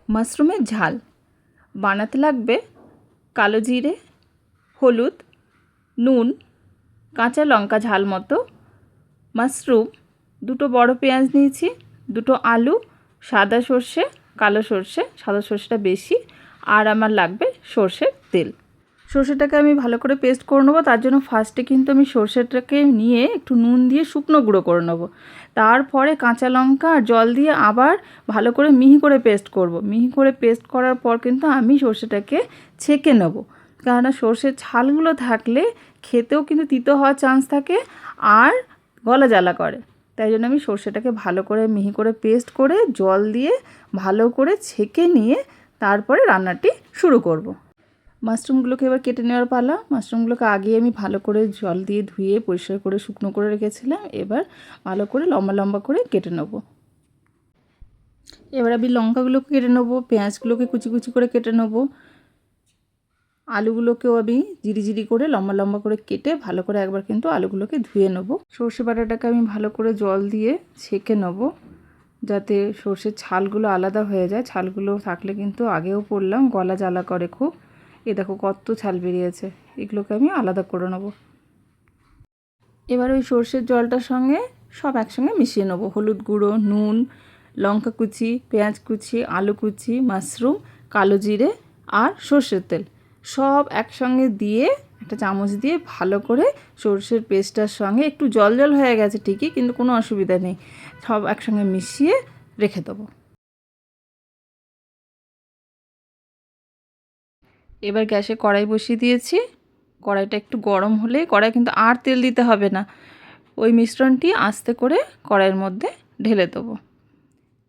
মাশরুমের ঝাল বানাতে লাগবে কালো জিরে, হলুদ, নুন, কাঁচা লঙ্কা ঝাল মতো, মাশরুম, দুটো বড় পেঁয়াজ নিয়েছি, দুটো আলু, সাদা সর্ষে, কালো সর্ষে, সাদা সর্ষেটা বেশি, আর আমার লাগবে সর্ষের তেল। সর্ষেটাকে আমি ভালো করে পেস্ট করে নেবো। তার জন্য ফার্স্টে কিন্তু আমি সর্ষেটাকে নিয়ে একটু নুন দিয়ে শুকনো গুঁড়ো করে নেবো। তারপরে কাঁচা লঙ্কা আর জল দিয়ে আবার ভালো করে মিহি করে পেস্ট করব। মিহি করে পেস্ট করার পর কিন্তু আমি সর্ষেটাকে ছেঁকে নেবো, কেননা সর্ষের ছালগুলো থাকলে খেতেও কিন্তু তিতো হওয়ার চান্স থাকে আর গলা জ্বালা করে। তাই জন্য আমি সর্ষেটাকে ভালো করে মিহি করে পেস্ট করে জল দিয়ে ভালো করে ছেঁকে নিয়ে তারপরে রান্নাটি শুরু করব। মাশরুমগুলোকে এবার কেটে নেওয়ার পালা। মাশরুমগুলোকে আগে আমি ভালো করে জল দিয়ে ধুয়ে পরিষ্কার করে শুকনো করে রেখেছিলাম। এবার ভালো করে লম্বা লম্বা করে কেটে নেব। এবার আমি লঙ্কাগুলোকে কেটে নেব, পেঁয়াজগুলোকে কুচি কুচি করে কেটে নেব, আলুগুলোকেও আমি জিরি করে লম্বা লম্বা করে কেটে ভালো করে একবার কিন্তু আলুগুলোকে ধুয়ে নেব। সর্ষে বাটাটাকে আমি ভালো করে জল দিয়ে ছেঁকে নেব, যাতে সর্ষের ছালগুলো আলাদা হয়ে যায়। ছালগুলো থাকলে কিন্তু আগেও পড়লাম গলা জ্বালা করে খুব। এ দেখো কত ছাল বেরিয়েছে, এগুলোকে আমি আলাদা করে নেব। এবার ওই সর্ষের জলটার সঙ্গে সব একসঙ্গে মিশিয়ে নেব। হলুদ গুঁড়ো, নুন, লঙ্কা কুচি, পেঁয়াজ কুচি, আলু কুচি, মাশরুম, কালো জিরে আর সর্ষের তেল সব একসঙ্গে দিয়ে একটা চামচ দিয়ে ভালো করে সর্ষের পেস্টটার সঙ্গে একটু জল জল হয়ে গেছে ঠিকই, কিন্তু কোনো অসুবিধা নেই, সব একসঙ্গে মিশিয়ে রেখে দেবো। এবার গ্যাসে কড়াই বসিয়ে দিয়েছি। কড়াইটা একটু গরম হলে, কড়াই কিন্তু আর তেল দিতে হবে না, ওই মিশ্রণটি আস্তে করে কড়াইয়ের মধ্যে ঢেলে দেবো।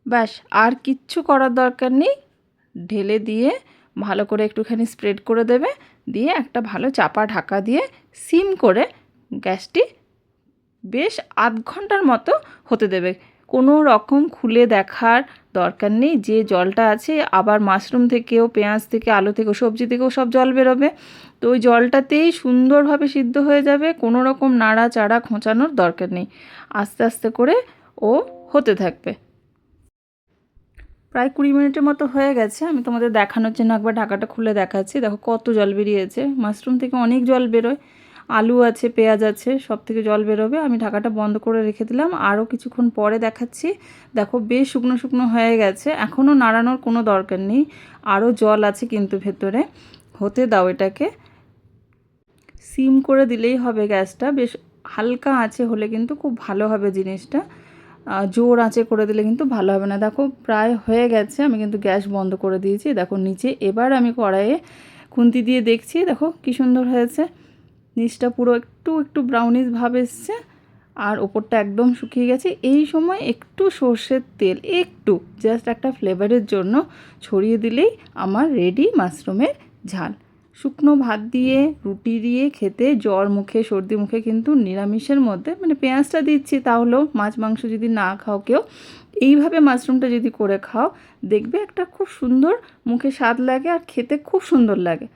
ব্যাস, আর কিচ্ছু করার দরকার নেই। ঢেলে দিয়ে ভালো করে একটুখানি স্প্রেড করে দেবে, দিয়ে একটা ভালো চাপা ঢাকা দিয়ে সিম করে গ্যাসটি বেশ আধ ঘন্টার মতো হতে দেবে। কোনো রকম খুলে দেখার দরকার নেই। যে জলটা আছে, আবার মাশরুম থেকেও, পেঁয়াজ থেকে, আলু থেকেও, সবজি থেকেও সব জল বেরোবে, তো ওই জলটাতেই সুন্দরভাবে সিদ্ধ হয়ে যাবে। কোনো রকম নাড়াচাড়া খোঁচানোর দরকার নেই। আস্তে আস্তে করে ও হতে থাকবে। প্রায় 20 মিনিটের মতো হয়ে গেছে। আমি তোমাদের দেখানোর জন্য একবার ঢাকাটা খুলে দেখাচ্ছি। দেখো কত জল বেরিয়েছে, মাশরুম থেকে অনেক জল বেরোয়, আলু আছে, পেঁয়াজ আছে, সব থেকে জল বেরোবে। আমি ঢাকাটা বন্ধ করে রেখে দিলাম, আরও কিছুক্ষণ পরে দেখাচ্ছি। দেখো বেশ শুকনো শুকনো হয়ে গেছে, এখনও নাড়ানোর কোনো দরকার নেই, আরও জল আছে কিন্তু ভেতরে। হতে দাও এটাকে, সিম করে দিলেই হবে গ্যাসটা। বেশ হালকা আঁচে হলে কিন্তু খুব ভালো হবে জিনিসটা, জোর আঁচে করে দিলে কিন্তু ভালো হবে না। দেখো প্রায় হয়ে গেছে, আমি কিন্তু গ্যাস বন্ধ করে দিয়েছি। দেখো নিচে, এবার আমি কড়াইয়ে খুন্তি দিয়ে দেখছি, দেখো কি সুন্দর হয়েছে। নিচটা পুরো একটু একটু ব্রাউনিশ ভাব এসছে আর ওপরটা একদম শুকিয়ে গেছে। এই সময় একটু সর্ষের তেল, একটু জাস্ট একটা ফ্লেভারের জন্য ছড়িয়ে দিলেই আমার রেডি মাশরুমের ঝাল। শুকনো ভাত দিয়ে, রুটি দিয়ে খেতে, জ্বর মুখে, সর্দি মুখে, কিন্তু নিরামিষের মধ্যে, মানে পেঁয়াজটা দিচ্ছি তাহলেও, মাছ মাংস যদি না খাও কেউ, এইভাবে মাশরুমটা যদি করে খাও, দেখবে একটা খুব সুন্দর মুখে স্বাদ লাগে আর খেতে খুব সুন্দর লাগে।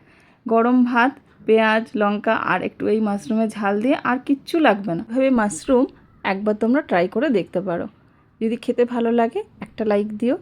গরম ভাত, পেঁয়াজ, লঙ্কা আর একটু এই মাশরুমের ঝাল দিয়ে আর কিচ্ছু লাগবে না। এভাবে মাশরুম একবার তোমরা ট্রাই করে দেখতে পারো। যদি খেতে ভালো লাগে একটা লাইক দিও।